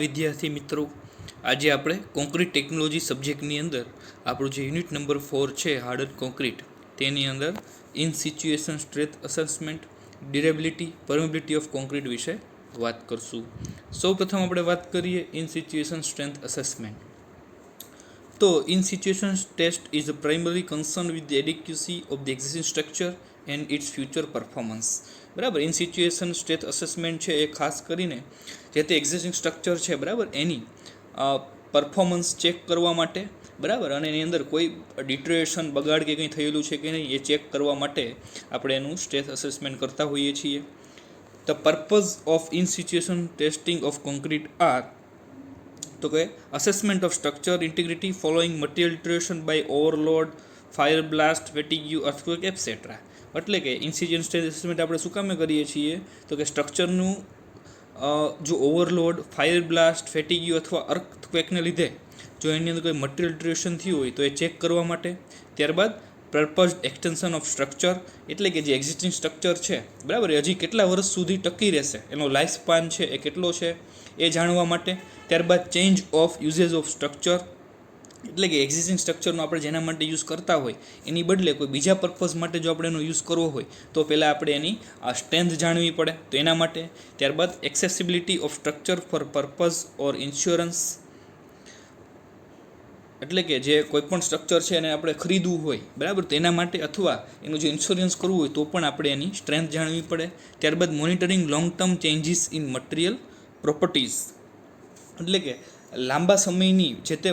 विद्यार्थी मित्रों, आज આપણે કોન્ક્રીટ ટેકનોલોજી સબ્જેક્ટની અંદર આપણું જે યુનિટ નંબર 4 છે હાર્ડન કોન્ક્રીટ, તેની અંદર in situation strength assessment, durability, permeability of concrete વિશે વાત કરશું. સૌપ્રથમ આપણે વાત કરીએ ઇન સિચ્યુએશન સ્ટ્રેન્થ અસેસમેન્ટ. તો in situation test is a primary concern with the adequacy of the existing structure and its future performance. બરાબર, ઇન સિચ્યુએશન સ્ટ્રેન્થ અસેસમેન્ટ છે એ ખાસ કરીને જે તે એક્ઝિસ્ટિંગ સ્ટ્રક્ચર છે, બરાબર, એની પરફોર્મન્સ ચેક કરવા માટે, બરાબર, અને એની અંદર કોઈ ડિટરેશન, બગાડ કે કંઈ થયેલું છે કે નહીં એ ચેક કરવા માટે આપણે એનું સ્ટ્રેન્થ અસેસમેન્ટ કરતા હોઈએ છીએ. The purpose of in situation testing of concrete are, તો કે assessment of structure integrity following material deterioration by overload, fire blast, fatigue, earthquake etcetera. એટલે કે ઇન સિચ્યુએશન સ્ટ્રેન્થ અસેસમેન્ટ આપણે શું કામે કરીએ છીએ? તો કે સ્ટ્રક્ચરનું જો ઓવરલોડ, ફાયર બ્લાસ્ટ, ફેટિગ્યુ અથવા અર્થક્વેકને લીધે જો એની અંદર કોઈ મટીરિયલ ડિટરેશન થયું હોય તો એ ચેક કરવા માટે. ત્યારબાદ પર્પઝ એક્સટેન્શન ઓફ સ્ટ્રક્ચર, એટલે કે જે એક્ઝિસ્ટિંગ સ્ટ્રક્ચર છે, બરાબર, એ હજી કેટલા વર્ષ સુધી ટકી રહેશે, એનો લાઈફ સ્પાન છે એ કેટલો છે એ જાણવા માટે. ત્યારબાદ change of usage of structure, એટલે કે એક્ઝિસ્ટિંગ સ્ટ્રક્ચરનો આપણે જેના માટે યુઝ કરતા હોય એની બદલે કોઈ બીજા પર્પઝ માટે જો આપણે એનો યુઝ કરવો હોય તો પહેલાં આપણે એની સ્ટ્રેન્થ જાણવી પડે, તો એના માટે. ત્યારબાદ accessibility of structure for purpose or insurance, એટલે કે જે કોઈ પણ સ્ટ્રક્ચર છે એને આપણે ખરીદવું હોય, બરાબર, તો એના માટે અથવા એનું જો ઇન્સ્યોરન્સ કરવું હોય તો પણ આપણે એની સ્ટ્રેન્થ જાણવી પડે. ત્યારબાદ monitoring long term changes in material properties, એટલે કે લાંબા સમયની જે તે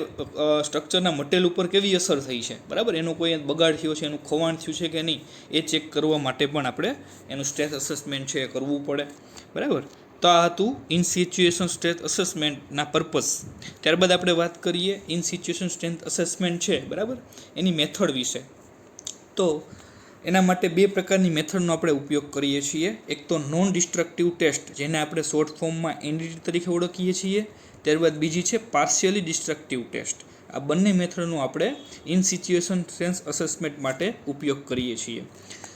સ્ટ્રક્ચરના મટીરિયલ ઉપર કેવી અસર થઈ છે, બરાબર, એનો કોઈ બગાડ થયો છે, એનું ખોવાણ થયું છે કે નહીં એ ચેક કરવા માટે પણ આપણે એનું સ્ટ્રેન્થ અસેસમેન્ટ છે એ કરવું પડે, બરાબર. તો આ હતું ઇન સિચ્યુએશન સ્ટ્રેન્થ અસેસમેન્ટના પર્પઝ. ત્યારબાદ આપણે વાત કરીએ ઇન સિચ્યુએશન સ્ટ્રેન્થ અસેસમેન્ટ છે, બરાબર, એની મેથડ વિશે. તો એના માટે બે પ્રકારની મેથડનો આપણે ઉપયોગ કરીએ છીએ. એક તો નોન ડિસ્ટ્રક્ટિવ ટેસ્ટ, જેને આપણે શોર્ટ ફોર્મમાં એનડીટી તરીકે ઓળખીએ છીએ. ત્યારબાદ બીજી છે પાર્શિયલી ડિસ્ટ્રક્ટિવ ટેસ્ટ. આ બંને મેથડનો આપણે ઇન સિચ્યુએશન સ્ટ્રેન્થ અસેસમેન્ટ માટે ઉપયોગ કરીએ છીએ.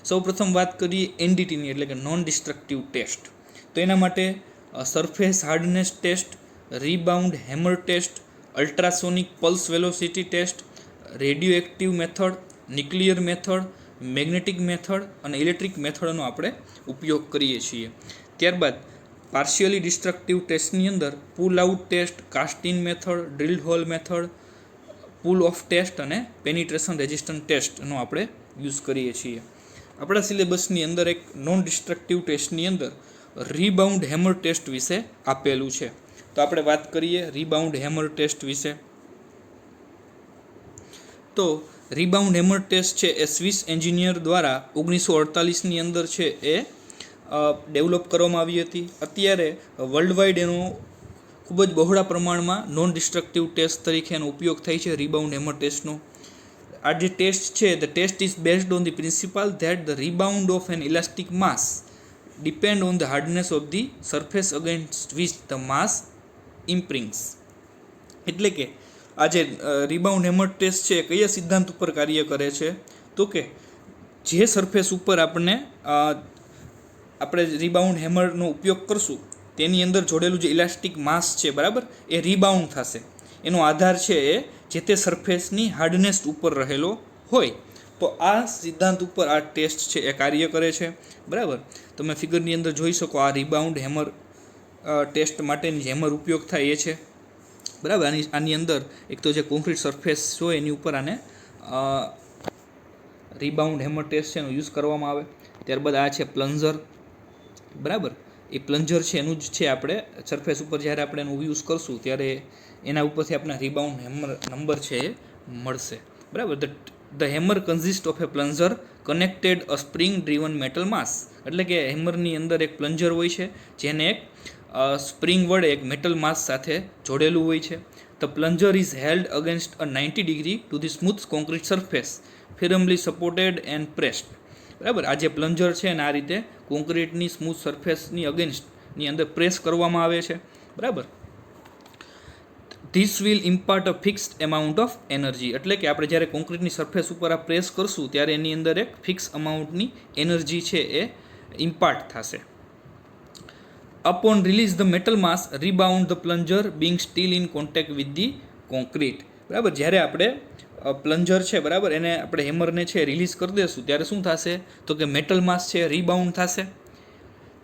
સૌપ્રથમ વાત કરીએ એનડીટીની, એટલે કે નોન ડિસ્ટ્રક્ટિવ ટેસ્ટ. તો એના માટે surface hardness test, rebound hammer test, ultrasonic pulse velocity test, radio active method, nuclear method, magnetic method અને ઇલેક્ટ્રિક મેથડનો આપણે ઉપયોગ કરીએ છીએ. ત્યારબાદ પાર્શિયલી ડિસ્ટ્રક્ટિવ ટેસ્ટની અંદર pull out test, cast in method, drill hole method, pull off test અને પેનિટ્રેશન રેઝિસ્ટન્ટ ટેસ્ટનો આપણે યુઝ કરીએ છીએ. આપણા સિલેબસની અંદર એક નોન ડિસ્ટ્રક્ટિવ ટેસ્ટની અંદર રીબાઉન્ડ હેમર ટેસ્ટ વિશે આપેલું છે. તો આપણે વાત કરીએ રીબાઉન્ડ હેમર ટેસ્ટ વિશે. તો રીબાઉન્ડ હેમર ટેસ્ટ છે એ સ્વિસ એન્જિનિયર દ્વારા 1948ની અંદર છે એ ડેવલપ કરવામાં આવી હતી. અત્યારે વર્લ્ડ વાઇડ એનો ખૂબ જ બહોળા પ્રમાણમાં નોન ડિસ્ટ્રક્ટિવ ટેસ્ટ તરીકે એનો ઉપયોગ થાય છે રીબાઉન્ડ હેમર ટેસ્ટનો. આ જે ટેસ્ટ છે, the test is based on the principle that the rebound of an elastic mass depend on the hardness of the surface against which the mass impinges. એટલે કે આ જે રીબાઉન્ડ હેમર ટેસ્ટ છે કયા સિદ્ધાંત ઉપર કાર્ય કરે છે? તો કે જે સરફેસ ઉપર આપણે રીબાઉન્ડ હેમરનો ઉપયોગ કરશું તેની અંદર જોડેલું જે ઇલાસ્ટિક માસ છે, બરાબર, એ રીબાઉન્ડ થશે. એનો આધાર છે એ જે તે સરફેસની હાર્ડનેસ ઉપર રહેલો હોય. તો આ સિદ્ધાંત ઉપર આ ટેસ્ટ છે એ કાર્ય કરે છે, બરાબર. તમે ફિગરની અંદર જોઈ શકો આ રીબાઉન્ડ હેમર ટેસ્ટ માટેની હેમર ઉપયોગ થાય એ છે, બરાબર. આની અંદર એક તો જે કોન્ક્રીટ સરફેસ હોય એની ઉપર આને રીબાઉન્ડ હેમર ટેસ્ટ છે એનો યુઝ કરવામાં આવે. ત્યારબાદ આ છે પ્લન્જર, બરાબર. એ પ્લન્જર છે એનું જ છે આપણે સરફેસ ઉપર જ્યારે આપણે એનો યુઝ કરશું ત્યારે એના ઉપરથી આપણે રીબાઉન્ડ હેમર નંબર છે એ મળશે, બરાબર. The hammer consist of a plunger connected a spring driven metal mass, એટલે કે હેમરની અંદર એક પ્લન્જર હોય છે જેને એક સ્પ્રિંગ વડે એક મેટલ માસ સાથે જોડેલું હોય છે. The plunger is held against a 90 degree to the smooth concrete surface firmly supported and pressed, બરાબર. આ જે પ્લન્જર છે અને આ રીતે કોન્ક્રીટની સ્મૂથ સરફેસની અગેન્સ્ટની અંદર પ્રેસ કરવામાં આવે છે, બરાબર. This will impart a fixed amount of energy, એટલે કે આપણે જ્યારે કોન્ક્રીટની સરફેસ ઉપર આ પ્રેસ કરશું ત્યારે એની અંદર એક ફિક્સ અમાઉન્ટની એનર્જી છે એ ઇમ્પાર્ટ થશે. upon release the metal mass rebound the plunger being still in contact with the concrete. બરાબર, જ્યારે આપણે પ્લન્જર છે બરાબર એને આપણે હેમરને છે રિલીઝ કરી દઈશું ત્યારે શું થશે તો કે મેટલ માસ છે રીબાઉન્ડ થશે,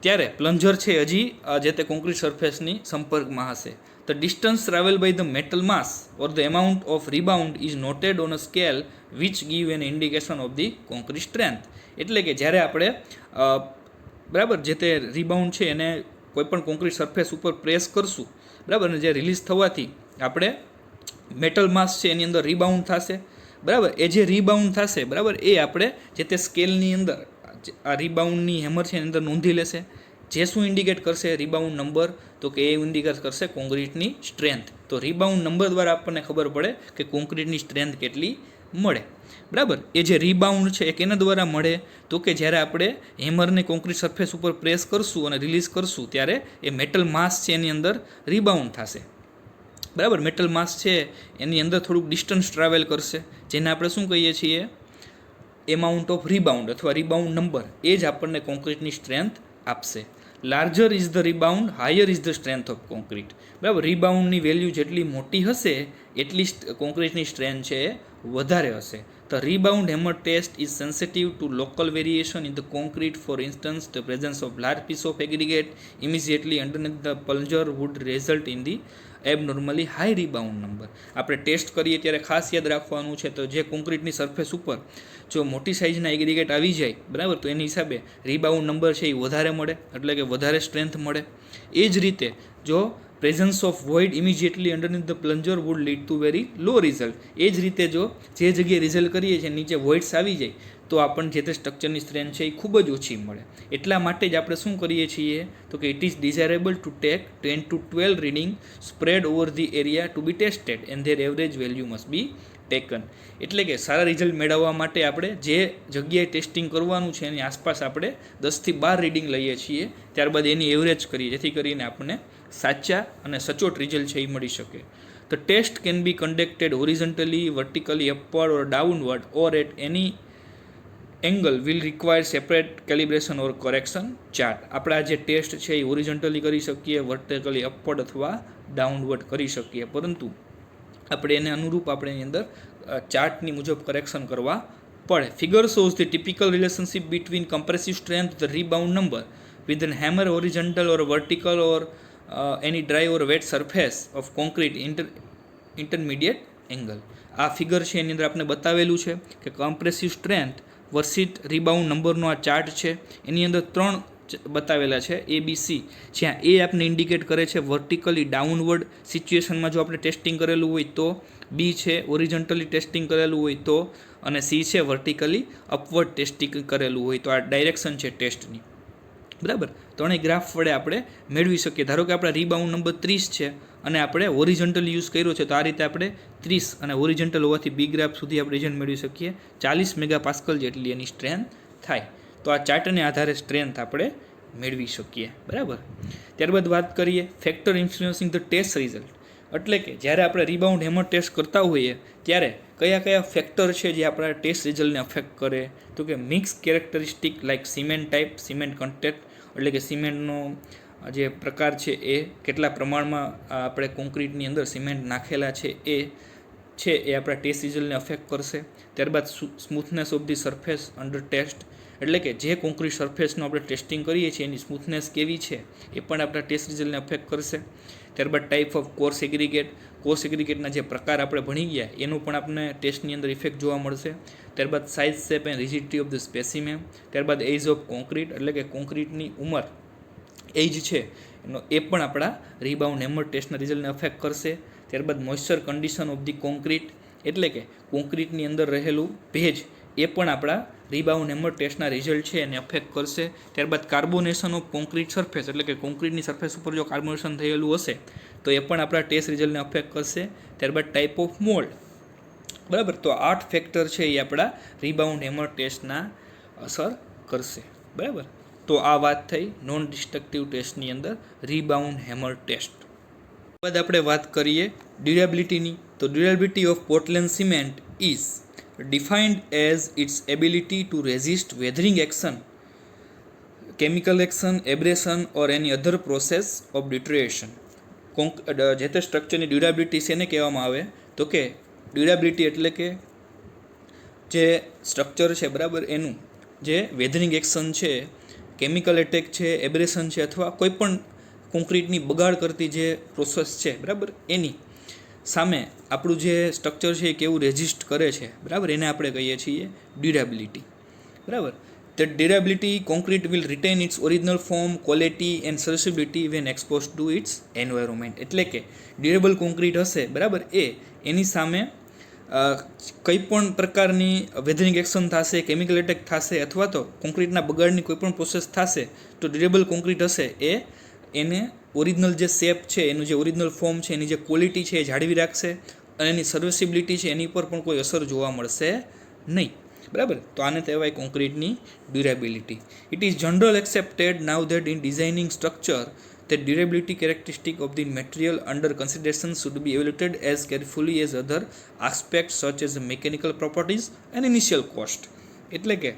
ત્યારે પ્લન્જર છે હજી જે તે કોન્ક્રીટ સરફેસની સંપર્કમાં હશે. The distance travel by the metal mass or the amount of rebound is noted on a scale which give an indication of the concrete strength. એટલે કે જ્યારે આપણે બરાબર જે તે રીબાઉન્ડ છે એને કોઈપણ કોન્ક્રીટ સરફેસ ઉપર પ્રેસ કરશું બરાબર, અને જે રિલીઝ થવાથી આપણે મેટલ માસ છે એની અંદર રીબાઉન્ડ થશે બરાબર. એ જે રીબાઉન્ડ થશે બરાબર એ આપણે જે તે સ્કેલની અંદર આ રીબાઉન્ડની હેમર છે એની અંદર નોંધી લેશે. જે શું ઇન્ડિકેટ કરશે રીબાઉન્ડ નંબર તો કે એ ઇન્ડિકેટ કરશે કોન્ક્રીટની સ્ટ્રેન્થ. તો રીબાઉન્ડ નંબર દ્વારા આપણને ખબર પડે કે કોન્ક્રીટની સ્ટ્રેન્થ કેટલી મળે બરાબર. એ જે રીબાઉન્ડ છે એ કેના દ્વારા મળે તો કે જ્યારે આપણે હેમરને કોન્ક્રીટ સરફેસ ઉપર પ્રેસ કરશું અને રિલીઝ કરશું ત્યારે એ મેટલ માસ છે એની અંદર રીબાઉન્ડ થશે બરાબર. મેટલ માસ છે એની અંદર થોડુંક ડિસ્ટન્સ ટ્રાવેલ કરશે, જેને આપણે શું કહીએ છીએ એમાઉન્ટ ઓફ રીબાઉન્ડ અથવા રીબાઉન્ડ નંબર. એ જ આપણને કોન્ક્રીટની સ્ટ્રેન્થ આપશે. Larger is the rebound higher is the strength of concrete બરાબર. રીબાઉન્ડની વેલ્યુ જેટલી મોટી હશે એટલી કોન્ક્રીટની સ્ટ્રેન્થ છે એ વધારે હશે. The rebound hammer test is sensitive to local variation in the concrete. For instance the presence of large piece of aggregate immediately underneath the plunger would result in the abnormally high rebound number. આપણે test કરીએ ત્યારે ખાસ યાદ રાખવાનું છે તો જે કોન્ક્રીટની surface ઉપર જો મોટી સાઇઝના એગ્રીગેટ આવી જાય બરાબર તો એની હિસાબે રીબાઉન્ડ નંબર છે એ વધારે મળે, એટલે કે વધારે સ્ટ્રેન્થ મળે. એ જ રીતે જો presence of void immediately underneath the plunger would lead to very low result. એ જ રીતે જો જે જગ્યાએ રિઝલ્ટ કરીએ છીએ નીચે વોઇડ્સ આવી જાય તો આપણને જે તે સ્ટ્રક્ચરની સ્ટ્રેન્થ છે એ ખૂબ જ ઓછી મળે. એટલા માટે જ આપણે શું કરીએ છીએ તો કે it is desirable to take 10 to 12 reading spread over the area to be tested and their average value must be taken. એટલે કે સારા રિઝલ્ટ મેળવવા માટે આપણે જે જગ્યાએ ટેસ્ટિંગ કરવાનું છે એની આસપાસ આપણે 10 થી 12 રીડિંગ લઈએ છીએ, ત્યારબાદ એની એવરેજ કરીએ જેથી કરીને આપણને સાચા અને સચોટ રિઝલ્ટ છે એ મળી શકે. The test can be conducted horizontally, vertically, upward or downward or at any angle will require separate calibration or correction chart. આપણે આ જે ટેસ્ટ છે એ હોરિઝોન્ટલી કરી શકીએ, વર્ટિકલી અપવર્ડ અથવા ડાઉનવર્ડ કરી શકીએ, પરંતુ આપણે એને અનુરૂપ આપણે એની અંદર ચાર્ટની મુજબ કરેક્શન કરવા પડે. Figure shows the typical relationship between compressive strength the rebound number with an hammer horizontal or vertical or any dry or wet surface of concrete intermediate angle. આ ફિગર છે એની અંદર આપણે બતાવેલું છે કે કમ્પ્રેસિવ સ્ટ્રેન્થ વર્સિટ રીબાઉન્ડ નંબરનો આ chart છે. એની અંદર 3 બતાવેલા છે ABC, જ્યાં એ આપણે ઇન્ડિકેટ કરે છે વર્ટિકલી ડાઉનવર્ડ સિચ્યુએશનમાં જો આપણે ટેસ્ટિંગ કરેલું હોય તો, B છે ઓરિજિન્ટલી ટેસ્ટિંગ કરેલું હોય તો, અને C છે વર્ટિકલી અપવર્ડ ટેસ્ટિંગ કરેલું હોય તો. આ ડાયરેક્શન છે ટેસ્ટની બરાબર. ત્રણેય ગ્રાફ વડે આપણે મેળવી શકીએ. ધારો કે આપણા રીબાઉન્ડ નંબર 30 છે અને આપણે ઓરિજિન્ટલ યુઝ કર્યો છે તો આ રીતે આપણે 30 અને ઓરિજિન્ટલ હોવાથી બી ગ્રાફ સુધી આપણે રિઝલ્ટ મેળવી શકીએ. 40 મેગાપાસ્કલ જેટલી એની સ્ટ્રેન્થ થાય. તો આ ચાર્ટને આધારે સ્ટ્રેન્થ આપણે મેળવી શકીએ બરાબર. ત્યારબાદ વાત કરીએ factor influencing the test result. એટલે કે જ્યારે આપણે રીબાઉન્ડ હેમર ટેસ્ટ કરતા હોઈએ ત્યારે કયા કયા ફેક્ટર છે જે આપણા ટેસ્ટ રિઝલ્ટને અફેક્ટ કરે તો કે mix characteristic like cement type, cement content એટલે કે સિમેન્ટનો જે પ્રકાર છે એ કેટલા પ્રમાણમાં આપણે કોન્ક્રીટની અંદર સિમેન્ટ નાખેલા છે એ આપણા ટેસ્ટ રિઝલ્ટને અફેક્ટ કરશે. ત્યારબાદ smoothness of the surface under test એટલે કે જે કોન્ક્રીટ સરફેસનું આપણે ટેસ્ટિંગ કરીએ છીએ એની સ્મૂથનેસ કેવી છે એ પણ આપણા ટેસ્ટ રિઝલ્ટને અફેક્ટ કરશે. ત્યારબાદ type of coarse aggregate, coarse એગ્રીગેટના જે પ્રકાર આપણે ભણી ગયા એનું પણ આપણને ટેસ્ટની અંદર ઇફેક્ટ જોવા મળશે. ત્યારબાદ size, shape and rigidity of the specimen. ત્યારબાદ એજ ઓફ કોન્ક્રીટ એટલે કે કોન્ક્રીટની ઉંમર, એજ છે એનો એ પણ આપણા રીબાઉન્ડ હેમર ટેસ્ટના રિઝલ્ટને અફેક્ટ કરશે. ત્યારબાદ moisture condition of the concrete એટલે કે કોન્ક્રીટની અંદર રહેલું ભેજ એ પણ આપણા રીબાઉન્ડ હેમર ટેસ્ટના રિઝલ્ટ છે એને અફેક્ટ કરશે. ત્યારબાદ કાર્બોનેશન ઓફ કોન્ક્રીટ સરફેસ એટલે કે કોન્ક્રીટની સરફેસ ઉપર જો કાર્બોનેશન થયેલું હશે તો એ પણ આપણા ટેસ્ટ રિઝલ્ટને અફેક્ટ કરશે. ત્યારબાદ ટાઈપ ઓફ મોલ્ડ બરાબર. તો 8 ફેક્ટર છે એ આપણા રીબાઉન્ડ હેમર ટેસ્ટના અસર કરશે બરાબર. તો આ વાત થઈ નોન ડિસ્ટ્રક્ટિવ ટેસ્ટની અંદર રીબાઉન્ડ હેમર ટેસ્ટ. બાદ આપણે વાત કરીએ ડ્યુરેબિલિટીની. તો durability of Portland cement is defined as its ability to resist weathering action chemical action, abrasion or any other process of deterioration. જે તે સ્ટ્રક્ચરની ડ્યુરેબિલિટી શેને કહેવામાં આવે તો કે ડ્યુરેબિલિટી એટલે કે જે સ્ટ્રક્ચર છે બરાબર એનું જે વેધરિંગ એક્શન છે, કેમિકલ એટેક છે, એબ્રેશન છે અથવા કોઈ પણ કોન્ક્રીટની બગાડ કરતી જે પ્રોસેસ છે બરાબર એની સામે આપણું જે સ્ટ્રક્ચર છે એ કેવું રેઝિસ્ટ કરે છે બરાબર એને આપણે કહીએ છીએ ડ્યુરેબિલિટી બરાબર. That durability concrete will retain its original form, quality and serviceability when exposed to its environment. એટલે કે ડ્યુરેબલ કોન્ક્રીટ હશે બરાબર એની સામે કંઈ પણ પ્રકારની વેધરિંગ એક્શન થશે, કેમિકલ એટેક થશે અથવા તો કોન્ક્રીટના બગાડની કોઈ પણ પ્રોસેસ થશે તો ડ્યુરેબલ કોન્ક્રીટ હશે એને ઓરિજિનલ જે શેપ છે, એનું જે ઓરિજિનલ ફોર્મ છે, એની જે ક્વોલિટી છે એ જાળવી રાખશે અને એની સર્વિસિબિલિટી છે એની પર પણ કોઈ અસર જોવા મળશે નહીં બરાબર. તો આને કહેવાય કોન્ક્રીટની ડ્યુરેબિલિટી. It is general accepted now that in designing structure that durability characteristic of the material under consideration should be evaluated as carefully as other aspects such as mechanical properties and initial cost. એટલે કે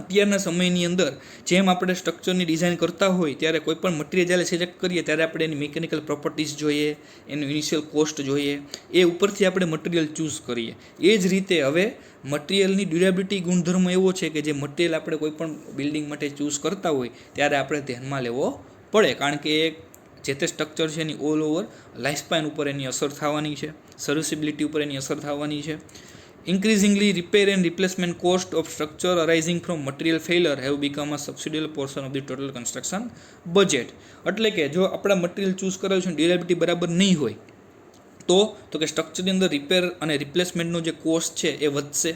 અત્યારના સમયની અંદર જેમ આપણે સ્ટ્રક્ચરની design કરતા હોય ત્યારે કોઈ પણ મટીરિયલ જ્યારે સિલેક્ટ કરીએ ત્યારે આપણે એની મિકેનિકલ પ્રોપર્ટીઝ જોઈએ, એનું ઇનિશિયલ કોસ્ટ જોઈએ, એ ઉપરથી આપણે મટીરિયલ ચૂઝ કરીએ. એ જ રીતે હવે મટીરિયલની ડ્યુરેબિલિટી ગુણધર્મ એવો છે કે જે મટીરિયલ આપણે કોઈ પણ બિલ્ડિંગ માટે ચૂઝ કરતા હોય ત્યારે આપણે ધ્યાનમાં લેવો પડે, કારણ કે એ જે તે સ્ટ્રક્ચર છે એની ઓલ ઓવર લાઈફસ્પાન ઉપર એની અસર થવાની છે, સર્વિસિબિલિટી ઉપર એની અસર થવાની છે. Increasingly, repair and replacement cost of structure arising from material failure have become a substantial portion of the total construction budget. એટલે કે જો આપણા મટીરિયલ ચૂઝ કરેલું છે ડ્યુરેબિલિટી બરાબર નહીં હોય તો કે સ્ટ્રક્ચરની અંદર રિપેર અને રિપ્લેસમેન્ટનો જે કોસ્ટ છે એ વધશે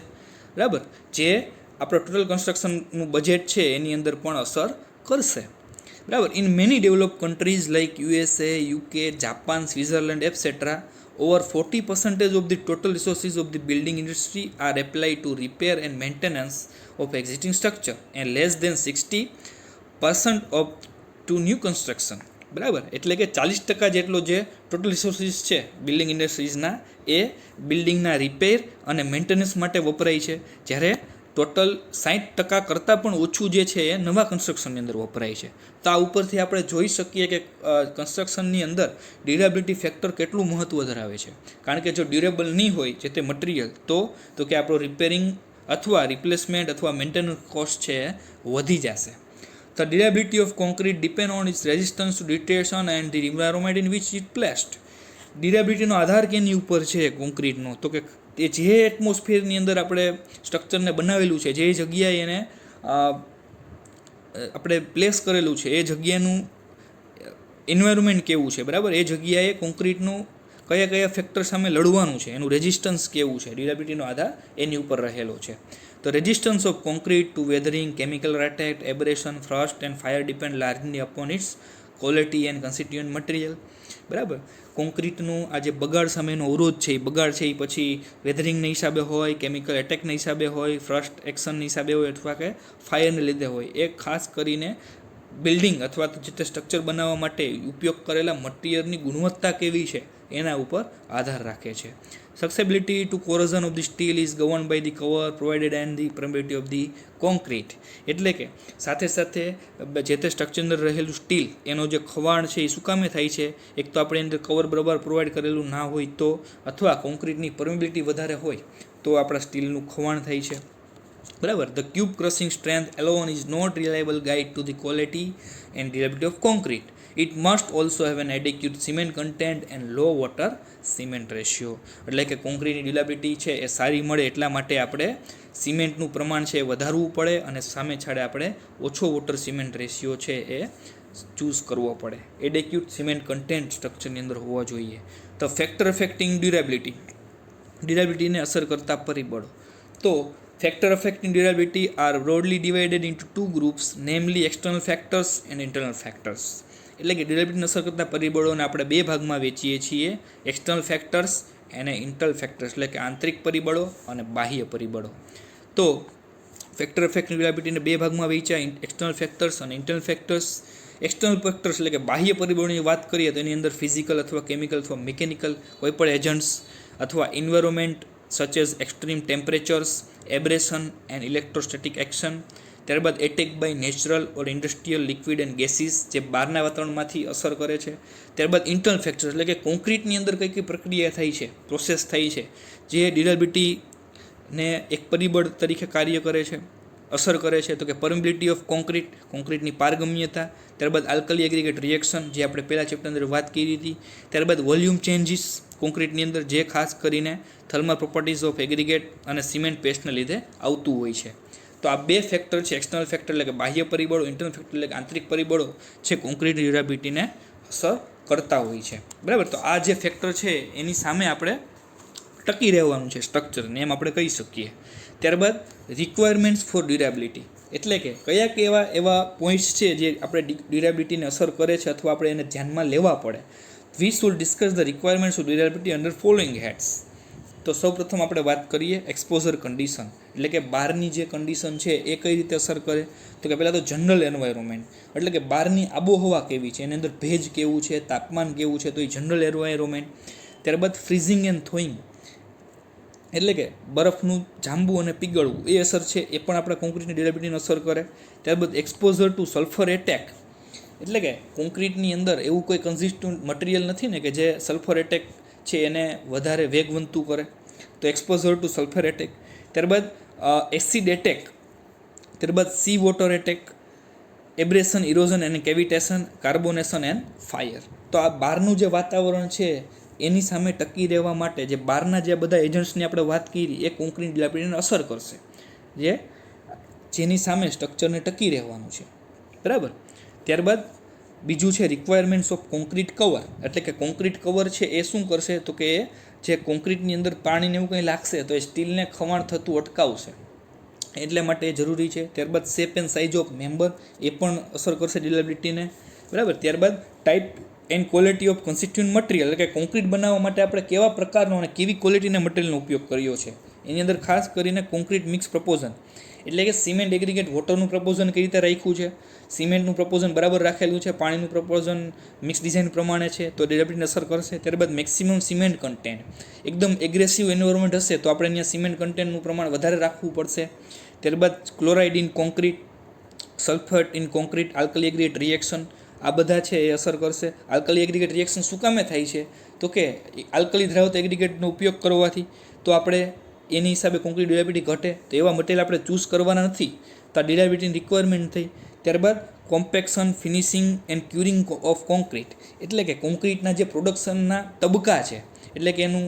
બરાબર, જે આપણો ટોટલ કન્સ્ટ્રક્શનનું બજેટ છે એની અંદર પણ અસર કરશે બરાબર. In many developed countries like USA, UK, Japan, Switzerland etcetera, over 40% of the total resources of the building industry are applied to repair and maintenance of existing structure and less than 60% of to new construction બરાબર. એટલે કે 40% જેટલો જે total resources છે building ઇન્ડસ્ટ્રીઝના એ બિલ્ડિંગના repair અને maintenance માટે વપરાય છે, જ્યારે ટોટલ 60% કરતાં પણ ઓછું જે છે એ નવા કન્સ્ટ્રક્શનની અંદર વપરાય છે. તો આ ઉપરથી આપણે જોઈ શકીએ કે કન્સ્ટ્રક્શનની અંદર ડ્યુરેબિલિટી ફેક્ટર કેટલું મહત્ત્વ ધરાવે છે, કારણ કે જો ડ્યુરેબલ નહીં હોય જે તે મટીરિયલ તો કે આપણો રિપેરિંગ અથવા રિપ્લેસમેન્ટ અથવા મેન્ટેનન્સ કોસ્ટ છે એ વધી જશે. The durability of concrete depend on its resistance to deterioration and the environment in which it placed. ડ્યુરેબિલિટીનો આધાર કેની ઉપર છે કોન્ક્રીટનો તો કે એ જે એટમોસ્ફિયરની અંદર આપણે સ્ટ્રક્ચરને બનાવેલું છે, જે જગ્યાએ એને આપણે પ્લેસ કરેલું છે એ જગ્યાનું એન્વાયરમેન્ટ કેવું છે બરાબર, એ જગ્યાએ કોન્ક્રીટનું કયા કયા ફેક્ટર સામે લડવાનું છે, એનું રેઝિસ્ટન્સ કેવું છે, ડ્યુરેબિલિટીનો આધાર એની ઉપર રહેલો છે. The resistance of concrete to weathering, chemical attack, abrasion, frost and fire depend largely upon its quality and constituent material બરાબર. કોન્ક્રીટનું આ જે બગાડ સામેનો અવરોધ છે એ બગાડ છે એ પછી વેધરિંગના હિસાબે હોય, કેમિકલ એટેકના હિસાબે હોય, ફ્રસ્ટ એક્શનના હિસાબે હોય અથવા કે ફાયરને લીધે હોય, એ ખાસ કરીને બિલ્ડિંગ અથવા તો જે તે સ્ટ્રક્ચર બનાવવા માટે ઉપયોગ કરેલા મટીરિયલની ગુણવત્તા કેવી છે એના ઉપર આધાર રાખે છે. Susceptibility to corrosion of the steel is governed by the cover provided and the permeability of the concrete. એટલે કે સાથે સાથે જે તે સ્ટ્રક્ચર અંદર રહેલું સ્ટીલ એનો જે ખવાણ છે એ શું કામે થાય છે, એક તો આપણે અંદર કવર બરાબર પ્રોવાઈડ કરેલું ના હોય તો, અથવા કોન્ક્રીટની પરમેબિલિટી વધારે હોય તો આપણા સ્ટીલનું ખવાણ થાય છે બરાબર. The cube crushing strength alone is not reliable guide to the quality and durability of concrete. It must also have an adequate cement content and low water cement ratio. એટલે કે કોન્ક્રીટની ડ્યુરેબિલિટી છે એ સારી મળે એટલા માટે આપણે સિમેન્ટનું પ્રમાણ છે એ વધારવું પડે અને સામે છાડે આપણે ઓછો વોટર સિમેન્ટ રેશિયો છે એ ચૂઝ કરવો પડે. એડેક્યુટ સિમેન્ટ કન્ટેન્ટ સ્ટ્રક્ચરની અંદર હોવા જોઈએ. તો ફેક્ટર અફેક્ટિંગ ડ્યુરેબિલિટીને અસર કરતા પરિબળો. તો factor affecting durability are broadly divided into two groups, namely external factors and internal factors. એટલે કે ડ્યુરેબિલિટીને અસર કરતા પરિબળોને આપણે બે ભાગમાં વેચીએ છીએ, એક્સટર્નલ ફેક્ટર્સ અને ઇન્ટરનલ ફેક્ટર્સ, એટલે કે આંતરિક પરિબળો અને બાહ્ય પરિબળો. તો ફેક્ટર અફેક્ટિંગ ડ્યુરેબિલિટીને બે ભાગમાં વેચાય, એક્સટર્નલ ફેક્ટર્સ અને ઇન્ટરનલ ફેક્ટર્સ. એક્સટર્નલ ફેક્ટર્સ એટલે કે બાહ્ય પરિબળોની વાત કરીએ તો એની અંદર ફિઝિકલ અથવા કેમિકલ અથવા મિકેનિકલ કોઈ પણ એજન્ટ્સ અથવા environment such as extreme temperatures, abrasion and electrostatic action. ત્યારબાદ attack by natural or industrial liquid and gases, જે બહારના વાતાવરણમાંથી અસર કરે છે. ત્યારબાદ ઇન્ટરનલ ફેક્ટર, એટલે કે કોન્ક્રીટની અંદર કઈ કઈ પ્રક્રિયા થઈ છે, પ્રોસેસ થઈ છે, જે ડ્યુરેબિલિટીને એક પરિબળ તરીકે કાર્ય કરે છે, અસર કરે છે. તો કે પરમિબિલિટી ઓફ કોન્ક્રીટ, કોન્ક્રીટની પારગમ્યતા. ત્યારબાદ આલ્કલી એગ્રીગેટ રિએક્શન, જે આપણે પહેલા ચેપ્ટર અંદર વાત કરી હતી. ત્યારબાદ વોલ્યુમ ચેન્જીસ કોન્ક્રીટની અંદર, જે ખાસ કરીને થર્મલ પ્રોપર્ટીઝ ઓફ એગ્રીગેટ અને સિમેન્ટ પેસ્ટને લીધે આવતું હોય છે. તો આ બે ફેક્ટર છે, એક્સટર્નલ ફેક્ટર એટલે કે બાહ્ય પરિબળો, ઇન્ટરનલ ફેક્ટર એટલે કે આંતરિક પરિબળો છે, કોન્ક્રીટ ડ્યુરેબિલિટીને અસર કરતા હોય છે. બરાબર. તો આ જે ફેક્ટર છે એની સામે આપણે ટકી રહેવાનું છે સ્ટ્રક્ચરને, એમ આપણે કહી શકીએ. ત્યારબાદ રિક્વાયરમેન્ટ્સ ફોર ડ્યુરેબિલિટી, એટલે કે કયા એવા પોઈન્ટ્સ છે જે આપણે ડ્યુરેબિલિટીને અસર કરે છે અથવા આપણે એને ધ્યાનમાં લેવા પડે. We should discuss the requirements of durability under following heads. તો સૌપ્રથમ આપણે વાત કરીએ એક્સપોઝર કન્ડિશન, એટલે કે બહારની જે કન્ડિશન છે એ કઈ રીતે અસર કરે. તો કે પહેલાં તો જનરલ એન્વાયરમેન્ટ, એટલે કે બહારની આબોહવા કેવી છે, એની અંદર ભેજ કેવું છે, તાપમાન કેવું છે, તો એ જનરલ એન્વાયરમેન્ટ. ત્યારબાદ ફ્રીઝિંગ એન્ડ થોઈંગ, એટલે કે બરફનું જાંબવું અને પીગળવું, એ અસર છે, એ પણ આપણા કોન્ક્રીટની ડ્યુરેબિલિટીને અસર કરે. ત્યારબાદ એક્સપોઝર ટુ સલ્ફર એટેક, એટલે કે કોન્ક્રીટની અંદર એવું કોઈ કન્ઝિસ્ટન્ટ મટીરિયલ નથી ને કે જે સલ્ફર એટેક છે એને વધારે વેગવંતું કરે, તો એક્સપોઝર ટુ સલ્ફર એટેક. ત્યારબાદ એસિડ એટેક, ત્યારબાદ sea water attack, abrasion, erosion and cavitation, carbonation and fire. તો આ બહારનું જે વાતાવરણ છે એની સામે ટકી રહેવા માટે જે બહારના જે બધા એજન્ટ્સની આપણે વાત કરી એ કોન્ક્રીટ ડ્યુરેબિલિટીને અસર કરશે, જેની સામે સ્ટ્રક્ચરને ટકી રહેવાનું છે. બરાબર. ત્યારબાદ બીજું છે રિક્વાયરમેન્ટ્સ ઓફ કોન્ક્રીટ કવર, એટલે કે કોન્ક્રીટ કવર છે એ શું કરશે, તો કે એ જે કોન્ક્રીટની અંદર પાણીને એવું કંઈ લાગશે તો એ સ્ટીલને ખવાણ થતું અટકાવશે, એટલે માટે એ જરૂરી છે. ત્યારબાદ shape and size of member, એ પણ અસર કરશે ડ્યુરેબિલિટીને. બરાબર. ત્યારબાદ type and quality of constituent material, એટલે કે કોન્ક્રીટ બનાવવા માટે આપણે કેવા પ્રકારનો અને કેવી ક્વોલિટીના મટીરિયલનો ઉપયોગ કર્યો છે. એની અંદર ખાસ કરીને કોન્ક્રીટ મિક્સ પ્રપોઝન, એટલે કે સિમેન્ટ એગ્રીગેટ વોટરનું પ્રપોઝન કઈ રીતે રાખ્યું છે, સિમેન્ટનું પ્રપોઝન બરાબર રાખેલું છે, પાણીનું પ્રપોઝન મિક્સ ડિઝાઇન પ્રમાણે છે, તો ડ્યુરેબિલિટીને અસર કરશે. ત્યારબાદ મેક્સિમમ સિમેન્ટ કન્ટેન્ટ, એકદમ એગ્રેસિવ એન્વાયરમેન્ટ હશે તો આપણે અહીંયા સિમેન્ટ કન્ટેન્ટનું પ્રમાણ વધારે રાખવું પડશે. ત્યારબાદ chloride in concrete, sulphate in concrete, alkali aggregate reaction, આ બધા છે એ અસર કરશે. આલ્કલી એગ્રીગેટ રિએક્શન શું કામે થાય છે, તો કે આલ્કલી ધરાવતા એગ્રીગેટનો ઉપયોગ કરવાથી તો આપણે એની હિસાબે કોન્ક્રીટ ડ્યુરેબિલિટી ઘટે, તો એવા મટીરિયલ આપણે ચૂઝ કરવાના નથી, તો આ ડ્યુરેબિલિટીની રિક્વાયરમેન્ટ થઈ. ત્યારબાદ compaction, finishing and curing of concrete, એટલે કે કોન્ક્રીટના જે પ્રોડક્શનના તબક્કા છે, એટલે કે એનું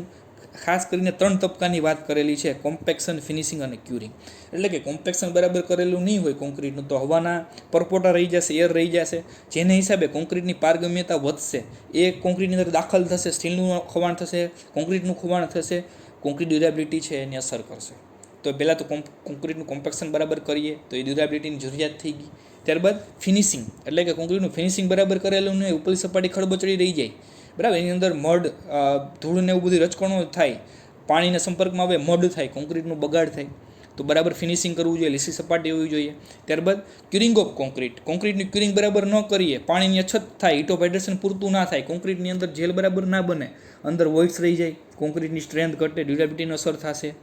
ખાસ કરીને 3 તબક્કાની વાત કરેલી છે, કોમ્પેક્શન, ફિનિશિંગ અને ક્યુરિંગ. એટલે કે કોમ્પેક્શન બરાબર કરેલું નહીં હોય કોન્ક્રીટનું તો હવાના પરપોટા રહી જશે, એર રહી જશે, જેને હિસાબે કોન્ક્રીટની પારગમ્યતા વધશે, એ કોન્ક્રીટની અંદર દાખલ થશે, સ્ટીલનું ખવાણ થશે, કોન્ક્રીટનું ખવાણ થશે, કોન્ક્રીટ ડ્યુરેબિલિટી છે એની અસર કરશે. તો પહેલાં તો કોન્ક્રીટનું કોમ્પેક્શન બરાબર કરીએ તો એ ડ્યુરેબિલિટીની જરૂરિયાત થઈ ગઈ. ત્યારબાદ ફિનિશિંગ, એટલે કે કોન્ક્રીટનું ફિનિશિંગ બરાબર કરેલું નહીં, ઉપરની સપાટી ખડબચડી રહી જાય, બરાબર, એની અંદર મડ, ધૂળને એવું બધી રચકણો થાય, પાણીના સંપર્કમાં આવે મડ થાય, કોન્ક્રીટનું બગાડ થાય, તો બરાબર ફિનિશિંગ કરવું જોઈએ, લીસી સપાટી હોવી જોઈએ. ત્યારબાદ ક્યુરિંગ ઓફ કોન્ક્રીટ, કોન્ક્રીટની ક્યુરિંગ બરાબર ન કરીએ, પાણીની અછત થાય, હીટ ઓફ હાઇડ્રેશન પૂરતું ના થાય, કોન્ક્રીટની અંદર જેલ બરાબર ના બને, અંદર વોઇડ્સ રહી જાય, કોન્ક્રીટની સ્ટ્રેન્થ ઘટે, ડ્યુરેબિલિટીની અસર થશે.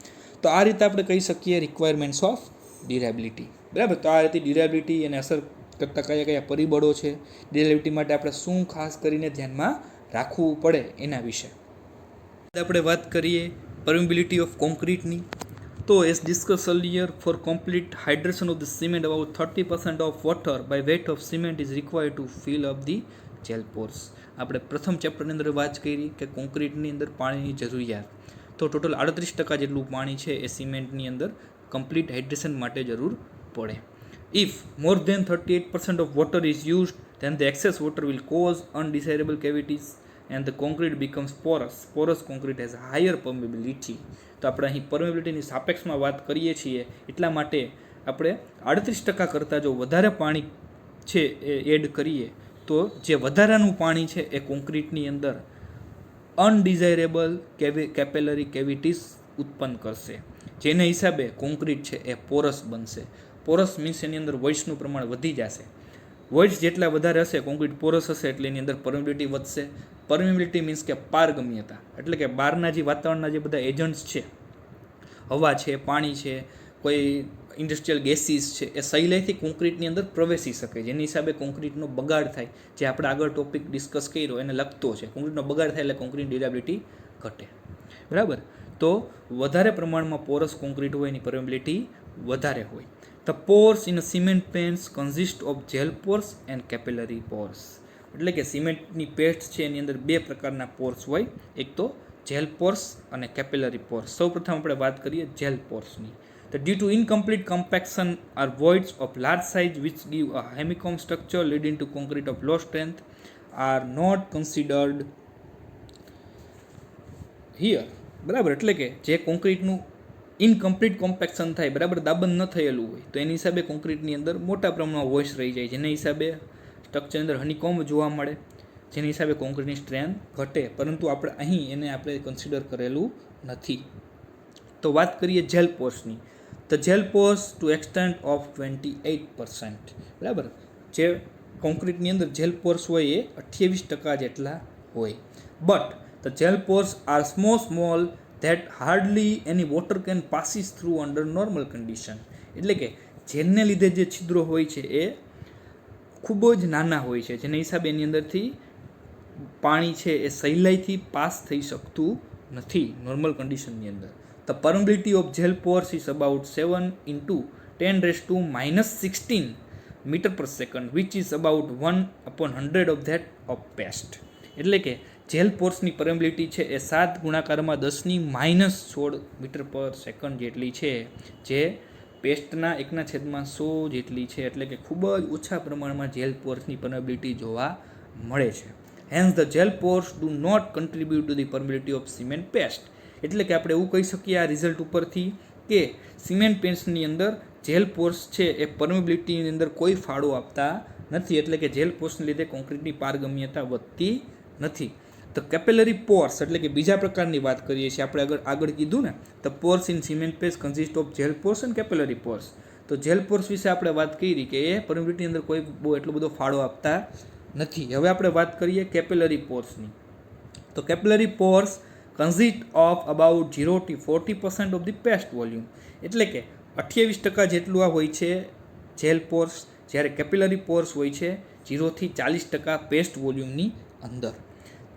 તો આ રીતે આપણે કહી શકીએ રિક્વાયરમેન્ટ્સ ઓફ ડ્યુરેબિલિટી. બરાબર. તો આ રીતે ડ્યુરેબિલિટી એને અસર કરતા કયા પરિબળો છે, ડ્યુરેબિલિટી માટે આપણે શું ખાસ કરીને ધ્યાનમાં રાખવું પડે એના વિશે આપણે વાત કરીએ. પરમિબિલિટી ઓફ કોન્ક્રીટની, તો as discuss earlier, for complete hydration of the cement about 30% of water by weight of cement is required to fill up the gel pores. આપણે પ્રથમ ચેપ્ટરની અંદર વાત કરી કે કોન્ક્રીટની અંદર પાણીની જરૂરિયાત, તો ટોટલ 38% જેટલું પાણી છે એ સિમેન્ટની અંદર કમ્પ્લીટ હાઇડ્રેશન માટે જરૂર પડે. If more then 38% of water is used then the excess water will cause undesirable cavities and the concrete becomes porous. Porous concrete has higher permeability. તો આપણે અહીં પરમેબિલિટીની સાપેક્ષમાં વાત કરીએ છીએ એટલા માટે આપણે 38% કરતાં જો વધારે પાણી છે એ એડ કરીએ તો જે વધારાનું પાણી છે એ કોન્ક્રીટની અંદર અનડિઝાયરેબલ કેપિલરી કેવિટીઝ ઉત્પન્ન કરશે, જેને હિસાબે કોન્ક્રીટ છે એ પોરસ બનશે. પોરસ મીન્સ એની અંદર વોઇડ્સનું પ્રમાણ વધી જશે. વોઇડ્સ જેટલા વધારે હશે, કોન્ક્રીટ પોરસ હશે એટલે એની અંદર પરમિબિલિટી વધશે. પરમિબિલિટી મીન્સ કે પારગમ્યતા, એટલે કે બહારના જે વાતાવરણના જે બધા એજન્ટ્સ છે, હવા છે, પાણી છે, કોઈ ઇન્ડસ્ટ્રીયલ ગેસીસ છે એ સહેલાઈથી કોન્ક્રીટની અંદર પ્રવેશી શકે, જેની હિસાબે કોન્ક્રીટનો બગાડ થાય. જે આપણે આગળ ટોપિક ડિસ્કસ કર્યો એને લગતો છે. કોન્ક્રીટનો બગાડ થાય એટલે કોન્ક્રીટ ડ્યુરેબિલિટી ઘટે. બરાબર. તો વધારે પ્રમાણમાં પોરસ કોન્ક્રીટ હોય એની પરમેબિલિટી વધારે હોય. The pores in cement paste consist of gel pores and capillary pores. એટલે કે સિમેન્ટની પેસ્ટ છે એની અંદર બે પ્રકારના પોર્સ હોય, એક તો જેલ પોર્સ અને કેપિલરી પોર્સ. સૌપ્રથમ આપણે વાત કરીએ gel પોર્સની. The due to incomplete compaction are voids of large size which give a honeycomb structure leading to concrete of low strength are not considered here. બરાબર. એટલે કે જે કોન્ક્રીટનું ઇનકમ્પ્લીટ કોમ્પેક્શન થાય, બરાબર, દાબન ન થયેલું હોય, તો એની હિસાબે કોન્ક્રીટની અંદર મોટા પ્રમાણમાં વોઇસ રહી જાય, જેના હિસાબે સ્ટ્રક્ચરની અંદર હનીકોમ્બ જોવા મળે, જેની હિસાબે કોન્ક્રીટની સ્ટ્રેન્થ ઘટે. પરંતુ આપણે અહીં એને આપણે કન્સિડર કરેલું નથી. તો વાત કરીએ જેલ પોર્સની. The gel pores to extent of 28%. બરાબર. જે કોન્ક્રીટની અંદર જેલ પોર્સ હોય એ 28% જેટલા હોય. But the gel pores are small that hardly any water can passes through under normal condition. એટલે કે જેને લીધે જે છિદ્રો હોય છે એ ખૂબ જ નાના હોય છે, જેના હિસાબે એની અંદરથી પાણી છે એ સહેલાઈથી પાસ થઈ શકતું નથી નોર્મલ કન્ડિશનની અંદર. The permeability of gel pores is about 7 × 10⁻16 metre per second which is about 1/100 of that of paste. એટલે કે જેલ પોર્સની પરમેબિલિટી છે એ 7 ગુણાકારમાં 10⁻16 મીટર પર સેકન્ડ જેટલી છે, જે પેસ્ટના 1/100 જેટલી છે. એટલે કે ખૂબ જ ઓછા પ્રમાણમાં જેલ પોર્સની પરમેબિલિટી જોવા મળે છે. Hence the gel pores do not contribute to the permeability of cement paste. એટલે કે આપણે એવું કહી શકીએ આ રિઝલ્ટ ઉપરથી કે સિમેન્ટ પેસ્ટની અંદર જેલ પોર્સ છે એ પરમેબિલિટીની અંદર કોઈ ફાળો આપતા નથી. એટલે કે જેલ પોર્સને લીધે કોન્ક્રીટની પારગમ્યતા વધતી નથી. ધ કેપિલરી પોર્સ એટલે કે બીજા પ્રકારની વાત કરીએ છીએ આપણે આગળ કીધું ને, the pores in cement paste consist of gel pores and capillary pores. તો જેલ પોર્સ વિશે આપણે વાત કરી કે એ પરમેબિલિટીની અંદર કોઈ બહુ એટલો બધો ફાળો આપતા નથી. હવે આપણે વાત કરીએ કેપિલરી પોર્સની. તો capillary pores consist of about 0 to 40% of the paste volume. એટલે કે 28% જેટલું આ હોય છે જેલ પોર્સ, જ્યારે કેપિલરી પોર્સ હોય છે 0 થી 40% પેસ્ટ વોલ્યુમની અંદર.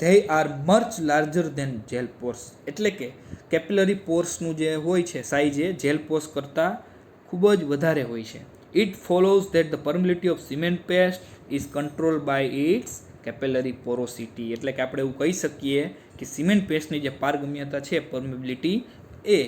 They are much larger than gel pores. એટલે કે કેપિલરી પોર્સનું જે હોય છે સાઇઝ એ જેલ પોર્સ કરતાં ખૂબ જ વધારે હોય છે. It follows that the permeability of cement paste is control by its capillary porosity. એટલે કે આપણે એવું કહી શકીએ કે સિમેન્ટ પેસ્ટની જે પારગમ્યતા છે પરમેબિલિટી એ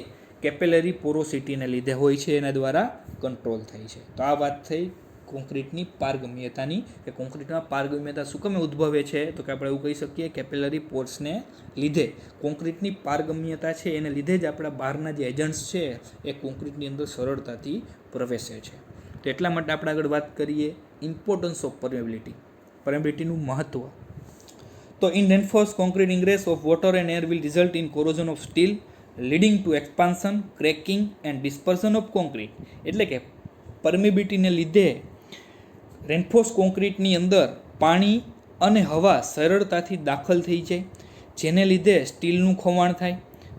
કેપિલરી પોરોસિટીને લીધે હોય છે, એના દ્વારા કંટ્રોલ થાય છે. તો આ વાત થઈ કોન્ક્રીટની પારગમ્યતાની, કે કોન્ક્રીટમાં પારગમ્યતા શું કામે ઉદ્ભવે છે, તો કે આપણે એવું કહી શકીએ કેપિલરી પોર્સને લીધે. કોન્ક્રીટની પારગમ્યતા છે એને લીધે જ આપણા બહારના જે એજન્ટ્સ છે એ કોન્ક્રીટની અંદર સરળતાથી પ્રવેશે છે. તો એટલા માટે આપણે આગળ વાત કરીએ ઇમ્પોર્ટન્સ ઓફ પરમેબિલિટી, પરમેબિલિટીનું મહત્ત્વ. તો in reinforce concrete ingress of water and air will result in corrosion of steel leading to expansion, cracking and dispersion of concrete. એટલે કે પરમેબિલિટીને લીધે રેન્ફોર્સ કોન્ક્રીટની અંદર પાણી અને હવા સરળતાથી દાખલ થઈ જાય, જેને લીધે સ્ટીલનું ખવાણ થાય,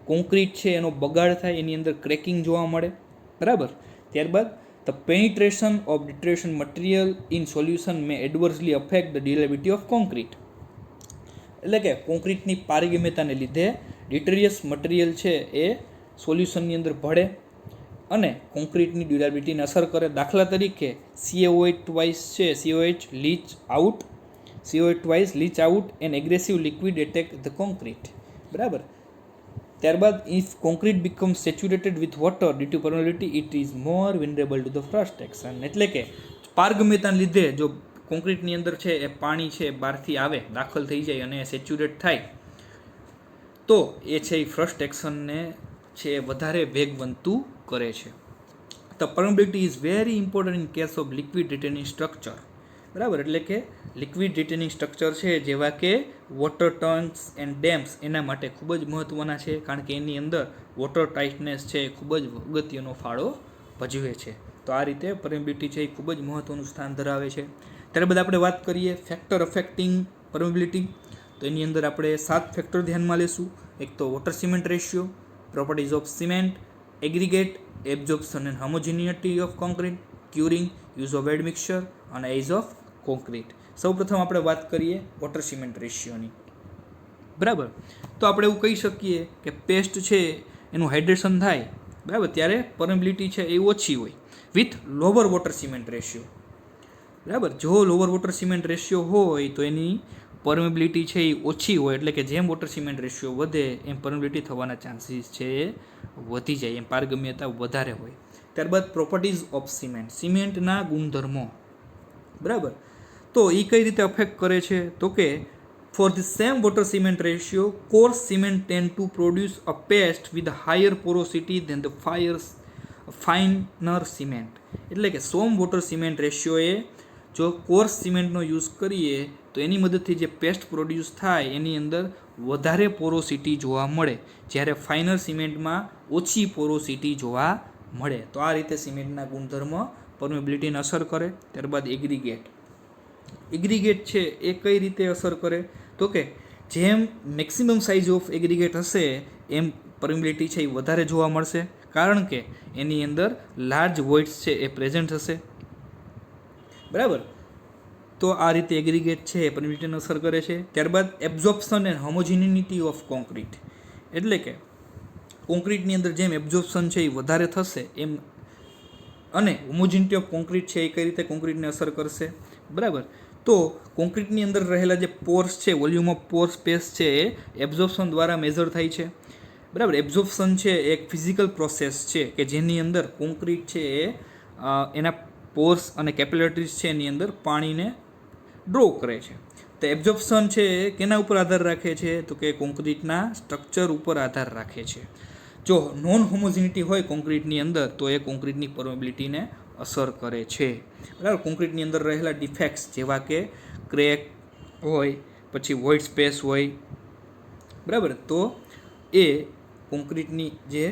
કોન્ક્રીટ છે એનો બગાડ થાય, એની અંદર ક્રેકિંગ જોવા મળે. બરાબર. ત્યારબાદ the penetration of deterioration material in solution may adversely affect the durability of concrete. એટલે કે કોન્ક્રીટની પારગમ્યતાને લીધે ડિટરિયસ મટીરિયલ છે એ સોલ્યુશનની અંદર ભળે અને કોન્ક્રીટની ડ્યુરેબિલિટીને અસર કરે. દાખલા તરીકે CaOH ટ્વાઇસ છે, CaOH leach out an aggressive liquid attack the concrete. બરાબર. ત્યારબાદ if concrete becomes saturated with water due to permeability it is more vulnerable to the frost action. એટલે કે પારગમ્યતાને લીધે જો કોન્ક્રીટની અંદર છે એ પાણી છે બહારથી આવે, દાખલ થઈ જાય અને સેચ્યુરેટ થાય, તો એ છે એ ફ્રોસ્ટ એક્શનને છે વધારે વેગવંતું કરે છે. The permeability is very important in case of liquid retaining structure. બરાબર. એટલે કે લિક્વિડ રિટેનિંગ સ્ટ્રક્ચર છે જેવા કે વોટર ટંક્સ એન્ડ ડેમ્સ એના માટે ખૂબ જ મહત્ત્વના છે, કારણ કે એની અંદર વોટર ટાઇટનેસ છે એ ખૂબ જ અગત્યનો ફાળો ભજવે છે. તો આ રીતે પરમેબિલિટી છે એ ખૂબ જ મહત્ત્વનું સ્થાન ધરાવે છે. ત્યારબાદ આપણે વાત કરીએ ફેક્ટર અફેક્ટિંગ પરમેબિલિટી. તો એની અંદર આપણે 7 ફેક્ટર ધ્યાનમાં લેશું. એક તો water cement ratio, properties of cement, aggregate, absorption and homogeneity of concrete, curing, use of admixture અને એજ ઓફ કોન્ક્રીટ. સૌપ્રથમ આપણે વાત કરીએ વોટર સિમેન્ટ રેશિયોની. બરાબર, તો આપણે એવું કહી શકીએ કે પેસ્ટ છે એનું હાઇડ્રેશન થાય, બરાબર, ત્યારે પરમેબિલિટી છે એ ઓછી હોય with lower water cement ratio. બરાબર, જો લોવર વોટર સિમેન્ટ રેશિયો હોય તો એની પરમેબિલિટી છે એ ઓછી હોય, એટલે કે જેમ વોટર સિમેન્ટ રેશિયો વધે એમ પરમેબિલિટી થવાના ચાન્સીસ છે એ વધી જાય, એમ પારગમ્યતા વધારે હોય. ત્યારબાદ પ્રોપર્ટીઝ ઓફ સિમેન્ટ, સિમેન્ટના ગુણધર્મો. બરાબર, તો એ કઈ રીતે અફેક્ટ કરે છે, તો કે for the same water cement ratio coarse cement tend to produce a paste with higher porosity than the finer cement. એટલે કે સોમ વોટર સિમેન્ટ રેશિયોએ જો કોર્સ સિમેન્ટનો યુઝ કરીએ તો એની મદદથી જે પેસ્ટ પ્રોડ્યુસ થાય એની અંદર વધારે પોરોસિટી જોવા મળે, જ્યારે ફાઇનર સિમેન્ટમાં ઓછી પોરોસિટી જોવા મળે. તો આ રીતે સિમેન્ટના ગુણધર્મો પરમેબિલિટીને અસર કરે. ત્યારબાદ એગ્રીગેટ. એગ્રીગેટ છે એ કઈ રીતે અસર કરે, તો કે જેમ મેક્સિમમ સાઇઝ ઓફ એગ્રીગેટ હશે એમ પરમેબિલિટી છે એ વધારે જોવા મળશે, કારણ કે એની અંદર લાર્જ વોઇડ્સ છે એ પ્રેઝન્ટ હશે. બરાબર, તો આ રીતે એગ્રીગેટ છે એ પરમેબિલિટીને અસર કરે છે. ત્યારબાદ absorption and homogeneity of concrete, એટલે કે કોન્ક્રીટની અંદર જેમ એબ્ઝોર્પ્શન છે એ વધારે થશે એમ, અને હોમોજીનિટી ઓફ કોન્ક્રીટ છે એ કઈ રીતે કોન્ક્રીટને અસર કરશે. બરાબર, તો કોન્ક્રીટની અંદર રહેલા જે પોર્સ છે, વોલ્યુમ ઓફ પોર સ્પેસ છે એ એબ્ઝોર્પ્શન દ્વારા મેઝર થાય છે. બરાબર, એબ્ઝોર્પ્શન છે એક ફિઝિકલ પ્રોસેસ છે કે જેની અંદર કોન્ક્રીટ છે એ એના પોર્સ અને કેપિલરીઝ છે એની અંદર પાણીને ડ્રો કરે છે. તો એબ્ઝોર્પ્શન છે એ કેના ઉપર આધાર રાખે છે, તો કે કોન્ક્રીટના સ્ટ્રક્ચર ઉપર આધાર રાખે છે. જો નોન હોમોજીનિટી હોય કોન્ક્રીટની અંદર તો એ કોન્ક્રીટની પરમેબિલિટીને અસર કરે છે. બરાબર, કોન્ક્રીટની અંદર રહેલા ડિફેક્ટ્સ જેવા કે ક્રેક હોય, પછી વોઇડ સ્પેસ હોય, બરાબર, તો એ કોન્ક્રીટની જે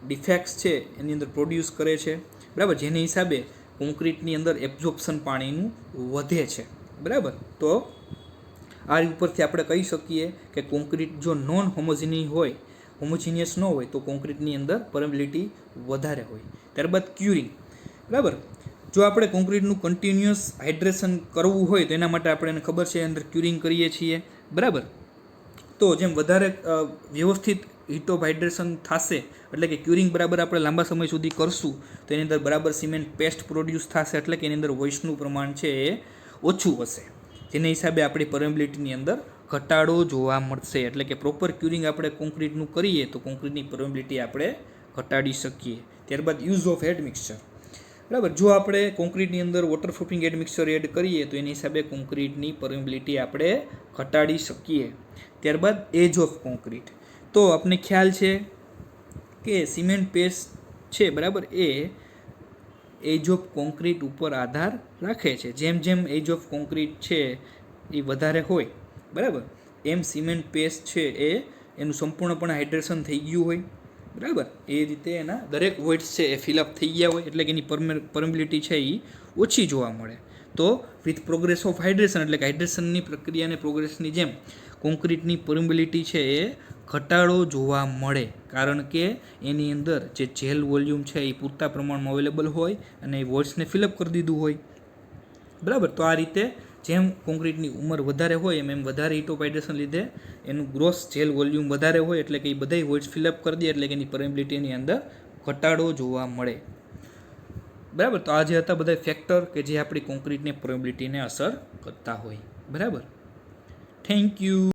ડિફેક્ટ્સ છે એની અંદર પ્રોડ્યુસ કરે છે. બરાબર, જેની હિસાબે કોન્ક્રીટની અંદર એબ્ઝોર્પ્શન પાણીનું વધે છે. બરાબર, તો આ ઉપરથી આપણે કહી શકીએ કે કોન્ક્રીટ જો નોન હોમોજીનિયસ ન હોય તો કોન્ક્રીટની અંદર પરમેબિલિટી વધારે હોય. ત્યારબાદ ક્યુરિંગ. બરાબર, જો આપણે કોન્ક્રીટનું કન્ટિન્યુઅસ હાઇડ્રેશન કરવું હોય તો એના માટે આપણે એને ખબર છે અંદર ક્યુરિંગ કરીએ છીએ. બરાબર, તો જેમ વધારે વ્યવસ્થિત હીટ ઓફ હાઇડ્રેશન થશે, એટલે કે ક્યુરિંગ બરાબર આપણે લાંબા સમય સુધી કરશું તો એની અંદર બરાબર સિમેન્ટ પેસ્ટ પ્રોડ્યુસ થશે, એટલે કે એની અંદર વોઇસનું પ્રમાણ છે એ ઓછું હશે, જેના હિસાબે આપણી પરમેબિલિટીની અંદર ઘટાડો જોવા મળશે. એટલે કે પ્રોપર ક્યુરિંગ આપણે કોન્ક્રીટનું કરીએ તો કોન્ક્રીટની પરમેબિલિટી આપણે ઘટાડી શકીએ. ત્યારબાદ યુઝ ઓફ એડમિક્સચર. બરાબર, જો આપણે કોન્ક્રીટની અંદર વોટરપ્રૂફિંગ એડમિક્સચર એડ કરીએ તો એની હિસાબે કોન્ક્રીટની પરમેબિલિટી આપણે ઘટાડી શકીએ. ત્યારબાદ એજ ઓફ કોન્ક્રીટ. તો આપણને ખ્યાલ છે કે સિમેન્ટ પેસ્ટ છે, બરાબર, એ એજ ઓફ કોન્ક્રીટ ઉપર આધાર રાખે છે. જેમ જેમ એજ ઓફ કોન્ક્રીટ છે એ વધારે હોય, બરાબર, એમ સિમેન્ટ પેસ્ટ છે એ એનું સંપૂર્ણપણે હાઇડ્રેશન થઈ ગયું હોય. બરાબર, એ રીતે એના દરેક વોઇડ્સ છે એ ફિલઅપ થઈ ગયા હોય, એટલે કે એની પરમેબિલિટી છે એ ઓછી જોવા મળે. તો વિથ પ્રોગ્રેસ ઓફ હાઇડ્રેશન, એટલે કે હાઇડ્રેશનની પ્રક્રિયાને પ્રોગ્રેસની જેમ કોન્ક્રીટની પરમેબિલિટી છે એ ઘટાડો જોવા મળે, કારણ કે એની અંદર જે જેલ વોલ્યુમ છે એ પૂરતા પ્રમાણમાં અવેલેબલ હોય અને એ વોઇડ્સને ફિલઅપ કરી દીધું હોય. બરાબર, તો આ રીતે જેમ કોન્ક્રીટની ઉંમર વધારે હોય એમ વધારે હીટ ઓફ હાઇડ્રેશન લીધે એનું ગ્રોસ જેલ વોલ્યુમ વધારે હોય, એટલે કે એ બધા વોઇડ્સ ફિલઅપ કરી દે, એટલે કે એની પરમેબિલિટીની અંદર ઘટાડો જોવા મળે. બરાબર, તો આ જે હતા બધા ફેક્ટર કે જે આપણી કોન્ક્રીટની પરમેબિલિટીને અસર કરતા હોય. બરાબર, થેન્ક યુ.